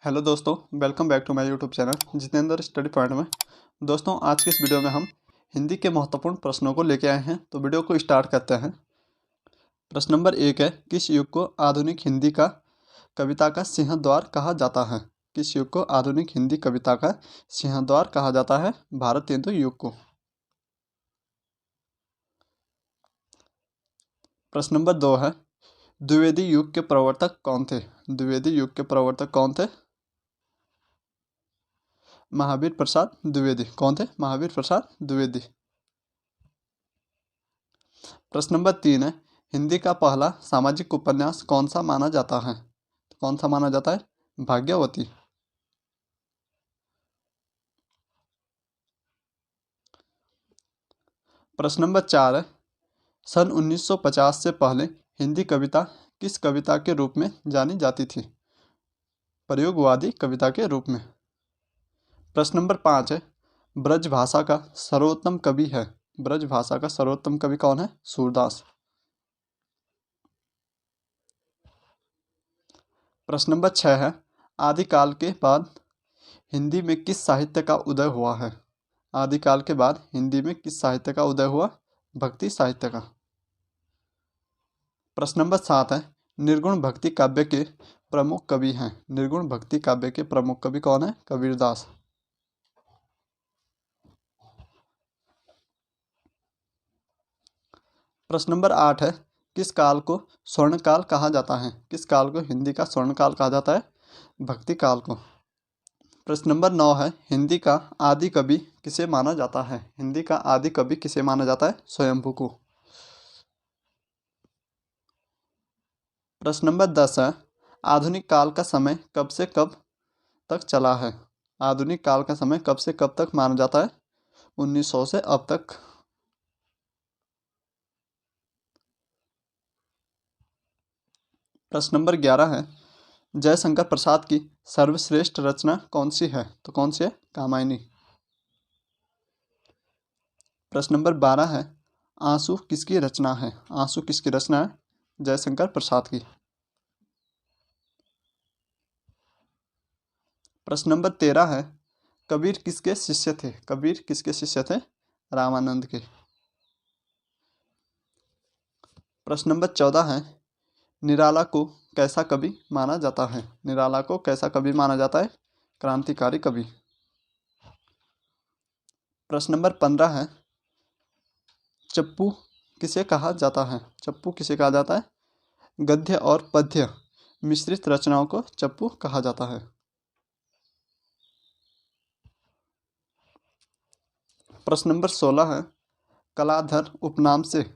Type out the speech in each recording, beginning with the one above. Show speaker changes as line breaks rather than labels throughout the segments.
Hello दोस्तों, welcome back to my YouTube channel Jitendra study point में। दोस्तों, आज की इस वीडियो में हम हिंदी के महत्वपूर्ण प्रश्नों को लेके आए हैं, तो वीडियो को स्टार्ट करते हैं। प्रश्न नंबर 1 है, किस युग को आधुनिक हिंदी का कविता का सिंहद्वार कहा जाता है? किस युग को आधुनिक हिंदी कविता का सिंहद्वार कहा जाता है? भारत तेंदु युग को। प्रश्न नंबर 2 है, द्विवेदी युग के प्रवर्तक कौन थे? द्विवेदी युग के प्रवर्तक कौन थे? महावीर प्रसाद द्विवेदी। कौन थे? महावीर प्रसाद द्विवेदी। प्रश्न नंबर 3 है, हिंदी का पहला सामाजिक उपन्यास कौन सा माना जाता है? कौन सा माना जाता है? भाग्यवती। प्रश्न नंबर 4 है, सन 1950 से पहले हिंदी कविता किस कविता के रूप में जानी जाती थी? प्रयोगवादी कविता के रूप में। प्रश्न नंबर 5 है, ब्रज भाषा का सर्वोत्तम कवि है? ब्रज भाषा का सर्वोत्तम कवि कौन है? सूरदास। प्रश्न नंबर 6 है, आदिकाल के बाद हिंदी में किस साहित्य का उदय हुआ है? आदिकाल के बाद हिंदी में किस साहित्य का उदय हुआ? भक्ति साहित्य का। प्रश्न नंबर 7 है, निर्गुण भक्ति काव्य के प्रमुख कवि हैं? निर्गुण भक्ति काव्य के प्रमुख कवि कौन है? कबीरदास। प्रश्न नंबर 8 है, किस काल को स्वर्णकाल कहा जाता है? किस काल को हिंदी का स्वर्णकाल कहा जाता है? भक्ति काल को। प्रश्न नंबर 9 है, हिंदी का आदि कवि किसे माना जाता है? हिंदी का आदि कवि किसे माना जाता है? स्वयंभू को। प्रश्न नंबर 10 है, आधुनिक काल का समय कब से कब तक चला है? आधुनिक काल का समय कब से कब तक माना जाता है? 1900 से अब तक। प्रश्न नंबर 11 है, जयशंकर प्रसाद की सर्वश्रेष्ठ रचना कौन सी है? तो कौन सी है? कामायनी। प्रश्न नंबर 12 है, आंसू किसकी रचना है? आंसू किसकी रचना है? जयशंकर प्रसाद की। प्रश्न नंबर 13 है, कबीर किसके शिष्य थे? कबीर किसके शिष्य थे? रामानंद के। प्रश्न नंबर 14 है, निराला को कैसा कवि माना जाता है? निराला को कैसा कवि माना जाता है? क्रांतिकारी कवि। प्रश्न नंबर 15 है, चप्पू किसे कहा जाता है? चप्पू किसे कहा जाता है? गद्य और पद्य मिश्रित रचनाओं को चप्पू कहा जाता है। प्रश्न नंबर 16 है, कलाधर उपनाम से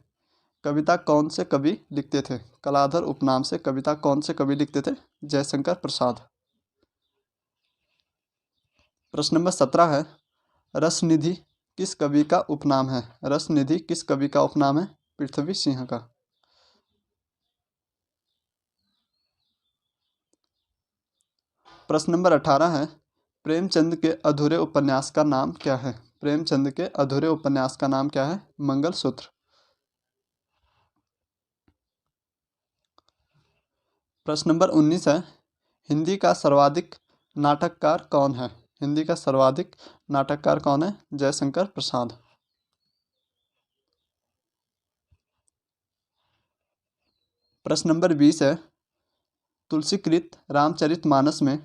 कविता कौन से कवि लिखते थे? कलाधर उपनाम से कविता कौन से कवि लिखते थे? जयशंकर प्रसाद। प्रश्न नंबर 17 है, रसनिधि किस कवि का उपनाम है? रसनिधि किस कवि का उपनाम है? पृथ्वी सिंह का। प्रश्न नंबर 18 है, प्रेमचंद के अधूरे उपन्यास का नाम क्या है? प्रेमचंद के अधूरे उपन्यास का नाम क्या है? मंगलसूत्र। प्रश्न नंबर 19 है, हिंदी का सर्वाधिक नाटककार कौन है? हिंदी का सर्वाधिक नाटककार कौन है? जयशंकर प्रसाद। प्रश्न नंबर 20 है, तुलसीकृत रामचरितमानस में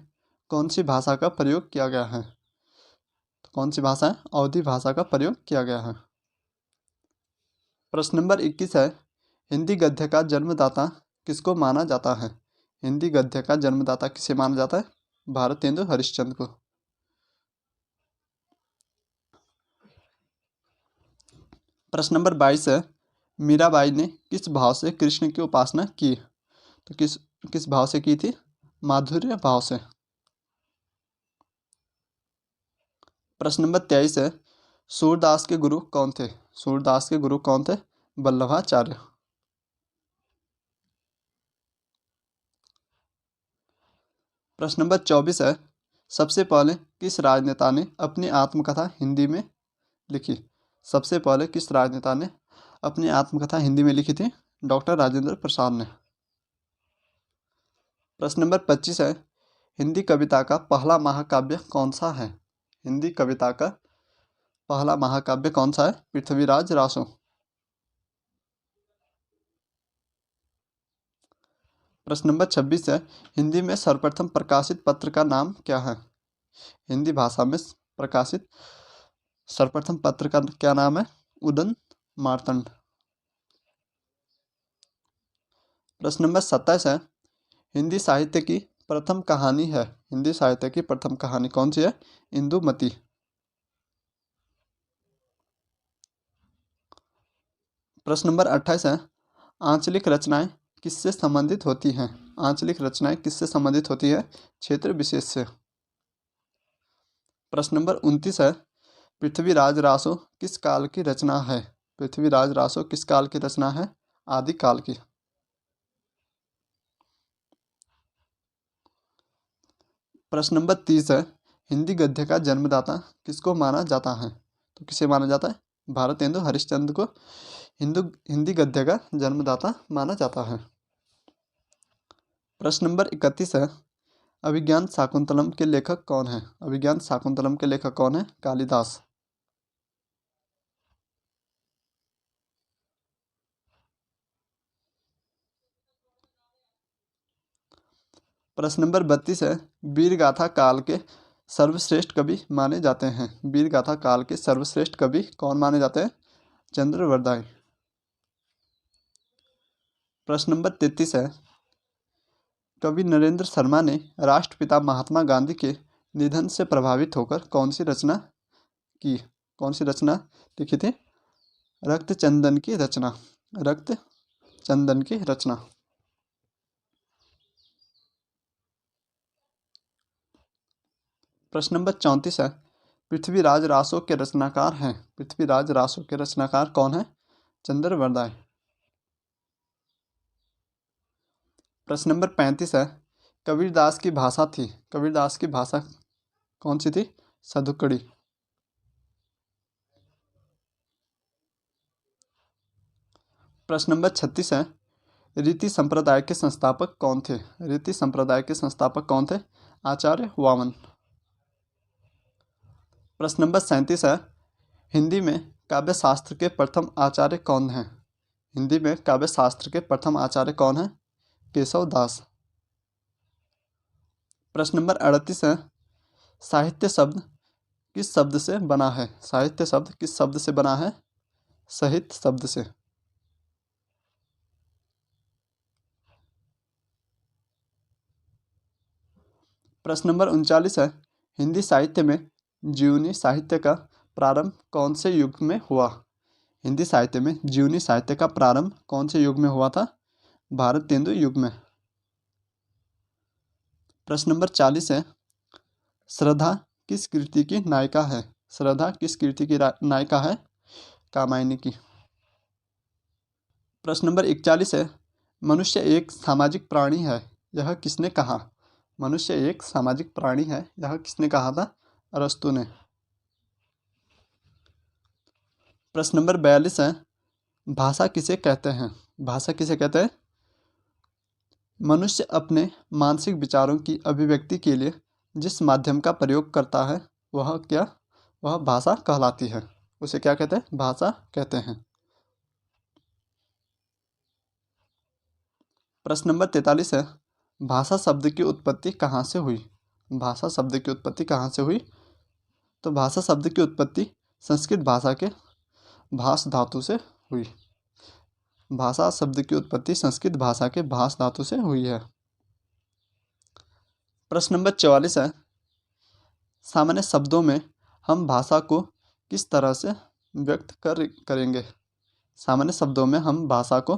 कौन सी भाषा का प्रयोग किया गया है? तो कौन सी भाषा है? अवधी भाषा का प्रयोग किया गया है। प्रश्न नंबर 21 है, हिंदी गद्य का जन्मदाता किसको माना जाता है? हिंदी गद्य का जन्मदाता किसे माना जाता है? भारतेंदु हरिश्चंद्र को। प्रश्न नंबर 22 है, मीराबाई ने किस भाव से कृष्ण की उपासना की? तो किस किस भाव से की थी? माधुर्य भाव से। प्रश्न नंबर 23 है, सूरदास के गुरु कौन थे? सूरदास के गुरु कौन थे? वल्लभाचार्य। प्रश्न नंबर 24 है, सबसे पहले किस राजनेता ने अपनी आत्मकथा हिंदी में लिखी? सबसे पहले किस राजनेता ने अपनी आत्मकथा हिंदी में लिखी थी? डॉक्टर राजेंद्र प्रसाद ने। प्रश्न नंबर 25 है, हिंदी कविता का पहला महाकाव्य कौन सा है? हिंदी कविता का पहला महाकाव्य कौन सा है? पृथ्वीराज रासो। प्रश्न नंबर 26 है, हिंदी में सर्वप्रथम प्रकाशित पत्र का नाम क्या है? हिंदी भाषा में प्रकाशित सर्वप्रथम पत्र का क्या नाम है? उदंत मार्तंड। प्रश्न नंबर 27 है, हिंदी साहित्य की प्रथम कहानी है। हिंदी साहित्य की प्रथम कहानी कौन सी है? इंदुमती। प्रश्न नंबर 28 है, आंचलिक रचनाएं किससे संबंधित होती हैं? आंचलिक रचनाएं किससे संबंधित होती है? क्षेत्र विशेष से। प्रश्न नंबर 29 है, पृथ्वीराज रासो किस काल की रचना है? पृथ्वीराज रासो किस काल की रचना है? आदिकाल की। प्रश्न नंबर 30 है, हिंदी गद्य का जन्मदाता किसको माना जाता है? तो किसे माना जाता है? भारतेंदु हरिश्चंद्र को हिंदी गद्य का जन्मदाता माना जाता है। प्रश्न नंबर 31 है, अभिज्ञान शाकुंतलम के लेखक कौन है? अभिज्ञान शाकुंतलम के लेखक कौन है? कालिदास। प्रश्न नंबर 32 है, वीरगाथा काल के सर्वश्रेष्ठ कवि माने जाते हैं। वीरगाथा काल के सर्वश्रेष्ठ कवि कौन माने जाते हैं? चंद्रवरदाई। प्रश्न नंबर 33 है, कवि नरेंद्र शर्मा ने राष्ट्रपिता महात्मा गांधी के निधन से प्रभावित होकर कौन सी रचना की? कौन सी रचना लिखी थी? रक्त चंदन की रचना। रक्त चंदन की रचना। प्रश्न नंबर 34 है, पृथ्वीराज रासो के रचनाकार हैं। पृथ्वीराज रासो के रचनाकार कौन है? चंद्रवरदाय। प्रश्न नंबर 35 है, कबीरदास की भाषा थी। कबीरदास की भाषा कौन सी थी? सदुकड़ी। प्रश्न नंबर 36 है, रीति संप्रदाय के संस्थापक कौन थे? रीति संप्रदाय के संस्थापक कौन थे? आचार्य वामन। प्रश्न नंबर 37 है, हिंदी में काव्य शास्त्र के प्रथम आचार्य कौन हैं? हिंदी में काव्य शास्त्र के प्रथम आचार्य कौन हैं? केशव दास। प्रश्न नंबर 38 है, साहित्य शब्द किस शब्द से बना है? साहित्य शब्द किस शब्द से बना है? साहित्य शब्द से। प्रश्न नंबर 39 है, हिंदी साहित्य में जीवनी साहित्य का प्रारंभ कौन से युग में हुआ? हिंदी साहित्य में जीवनी साहित्य का प्रारंभ कौन से युग में हुआ था? भारतेंदु युग में। प्रश्न नंबर 40 है, श्रद्धा किस कृति की नायिका है? श्रद्धा किस कृति की नायिका है? कामायनी की। प्रश्न नंबर 41 है, मनुष्य एक सामाजिक प्राणी है, यह किसने कहा? मनुष्य एक सामाजिक प्राणी है, यह किसने कहा था? अरस्तु ने। प्रश्न नंबर 42 है, भाषा किसे कहते हैं? भाषा किसे कहते हैं? मनुष्य अपने मानसिक विचारों की अभिव्यक्ति के लिए जिस माध्यम का प्रयोग करता है वह क्या? वह भाषा कहलाती है। उसे क्या कहते हैं? भाषा कहते हैं। प्रश्न नंबर 43 है, भाषा शब्द की उत्पत्ति कहाँ से हुई? भाषा शब्द की उत्पत्ति कहाँ से हुई? तो भाषा शब्द की उत्पत्ति संस्कृत भाषा के भाष धातु से हुई। भाषा शब्द की उत्पत्ति संस्कृत भाषा के भाष धातु से हुई है। प्रश्न नंबर 44 है, सामान्य शब्दों में हम भाषा को किस तरह से व्यक्त करेंगे? सामान्य शब्दों में हम भाषा को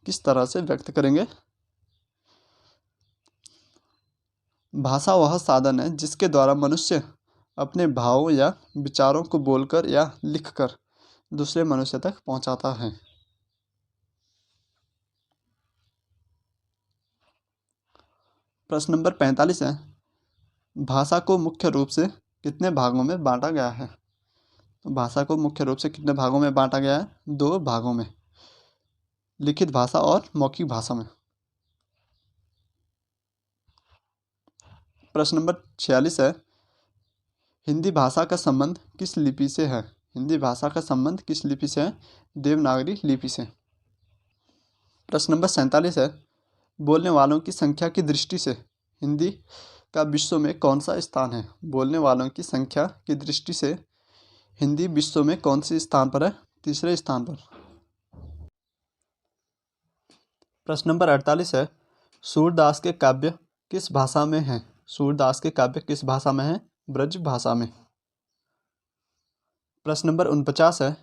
किस तरह से व्यक्त करेंगे? भाषा वह साधन है जिसके द्वारा मनुष्य अपने भावों या विचारों को बोलकर या लिखकर दूसरे मनुष्य तक पहुंचाता है। प्रश्न नंबर 45 है, भाषा को मुख्य रूप से कितने भागों में बांटा गया है? तो भाषा को मुख्य रूप से कितने भागों में बांटा गया है? 2 भागों में, लिखित भाषा और मौखिक भाषा में। प्रश्न नंबर 46 है, हिंदी भाषा का संबंध किस लिपि से है? हिंदी भाषा का संबंध किस लिपि से है? देवनागरी लिपि से। प्रश्न नंबर 47 है, बोलने वालों की संख्या की दृष्टि से हिंदी का विश्व में कौन सा स्थान है? बोलने वालों की संख्या की दृष्टि से हिंदी विश्व में कौन से स्थान पर है? तीसरे स्थान पर। प्रश्न नंबर 48 है, सूरदास के काव्य किस भाषा में है? सूरदास के काव्य किस भाषा में है? ब्रज भाषा में। प्रश्न नंबर 49 है,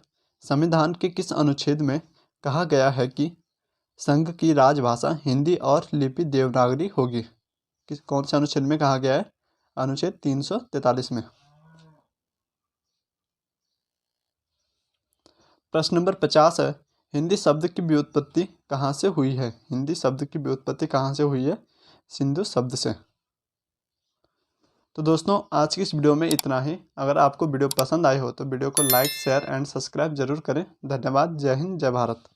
संविधान के किस अनुच्छेद में कहा गया है कि संघ की राजभाषा हिंदी और लिपि देवनागरी होगी? कौन से अनुच्छेद में कहा गया है? अनुच्छेद 343 में। प्रश्न नंबर 50 है, हिंदी शब्द की व्युत्पत्ति कहाँ से हुई है? हिंदी शब्द की व्युत्पत्ति कहाँ से हुई है? सिंधु शब्द से। तो दोस्तों आज की इस वीडियो में इतना ही। अगर आपको वीडियो पसंद आई हो तो वीडियो को लाइक, शेयर एंड सब्सक्राइब जरूर करें। धन्यवाद। जय हिंद, जय भारत।